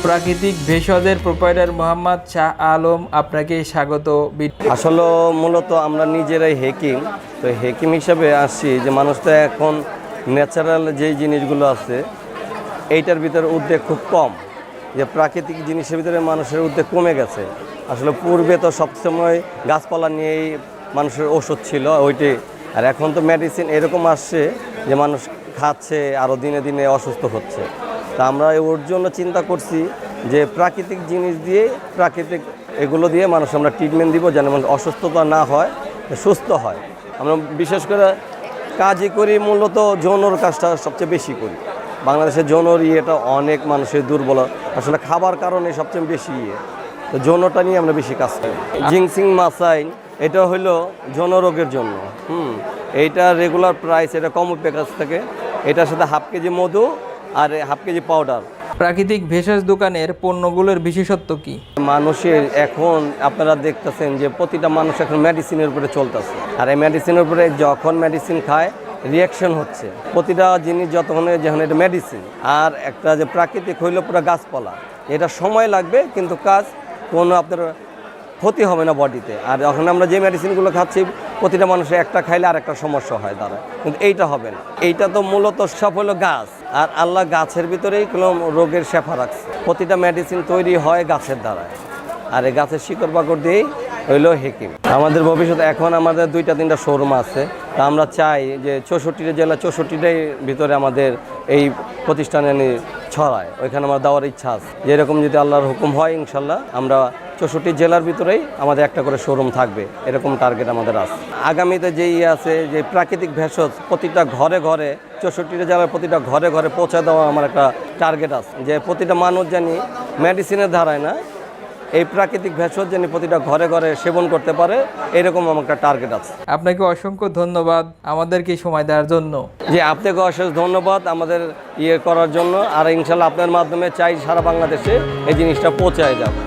প্রাকৃতিক ভেষজের প্রোপাইটার মোহাম্মদ শাহ আলম, আপনাকে স্বাগত। আসলে মূলত আমরা নিজেরাই হেকিম, তো হেকিম হিসাবে আসছি যে মানুষ তো এখন ন্যাচারাল যেই জিনিসগুলো আছে এইটার ভিতরে উদ্বেগ খুব কম, যে প্রাকৃতিক জিনিসের ভিতরে মানুষের উদ্বেগ কমে গেছে। আসলে পূর্বে তো সবসময় গাছপালা নিয়েই মানুষের ওষুধ ছিল ওইটি, আর এখন তো মেডিসিন এরকম আসছে যে মানুষ খাচ্ছে আরও দিনে দিনে অসুস্থ হচ্ছে। তা আমরা ওর জন্য চিন্তা করছি যে প্রাকৃতিক জিনিস দিয়ে, প্রাকৃতিক এগুলো দিয়ে মানুষ আমরা ট্রিটমেন্ট দিব যেন মানুষ অসুস্থতা না হয়, সুস্থ হয়। আমরা বিশেষ করে কাজই করি, মূলত যৌনর কাজটা সবচেয়ে বেশি করি। বাংলাদেশের যৌনর ইয়েটা অনেক মানুষের দুর্বল, আসলে খাবার কারণে সবচেয়ে বেশি তো যৌনটা নিয়ে আমরা বেশি কাজ করি। জিংসিং মাসাইন এটা হলো যৌন রোগের জন্য। এইটা রেগুলার প্রাইস, এটা কম প্যাকেজ থাকে। এটার সাথে হাফ কেজি মধু আর হাফ কেজি পাউডার। প্রাকৃতিক ভেষজ দোকানের পণ্যগুলোর বিশেষত্ব কি? মানুষের এখন আপনারা দেখতেছেন যে প্রতিটা মানুষ এখন মেডিসিনের উপরে চলতেছে, আর এই মেডিসিনের উপরে যখন মেডিসিন খায় রিয়াকশন হচ্ছে। প্রতিটা জিনিস যখন এটা মেডিসিন, আর একটা যে প্রাকৃতিক হইল পুরো গাছপালা, এটা সময় লাগবে কিন্তু কাজ কোনো আপনার ক্ষতি হবে না বডিতে। আর যখন আমরা যে মেডিসিনগুলো খাচ্ছি প্রতিটা মানুষের একটা খাইলে আর একটা সমস্যা হয় তারা, কিন্তু এইটা হবে না। এইটা তো মূলত সব হলো গাছ, আর আল্লাহ গাছের ভিতরেই কোনো রোগের শেফা রাখছে। প্রতিটা মেডিসিন তৈরি হয় গাছের দ্বারায়, আর এই গাছের শিকড় বাকড় দিয়েই হইল হেকিম। আমাদের ভবিষ্যতে এখন আমাদের 2-3টা শোরুম আছে, তা আমরা চাই যে 64টা জেলা, 64টাই ভিতরে আমাদের এই প্রতিষ্ঠানে ছড়ায়, ওইখানে আমার দেওয়ার ইচ্ছা আছে। যেরকম যদি আল্লাহর হুকুম হয় ইনশাল্লাহ আমরা 64 জেলার ভিতরেই আমাদের একটা করে শোরুম থাকবে, এরকম টার্গেট আমাদের আছে। আগামীতে যেই আছে যে প্রাকৃতিক ভেষজ প্রতিটা ঘরে ঘরে, 64টা জেলার প্রতিটা ঘরে ঘরে পৌঁছে দেওয়া আমার একটা টার্গেট আছে, যে প্রতিটা মানুষ জানি মেডিসিনের ধারায় না, এই প্রাকৃতিক ভেষজ জানি প্রতিটা ঘরে ঘরে সেবন করতে পারে, এরকম আমার একটা টার্গেট আছে। আপনাকে অসংখ্য ধন্যবাদ আমাদেরকে সময় দেওয়ার জন্য। যে আপনাকে অশেষ ধন্যবাদ আমাদের করার জন্য, আর ইনশাল্লাহ আপনার মাধ্যমে চাই সারা বাংলাদেশে এই জিনিসটা পৌঁছায় যাবে।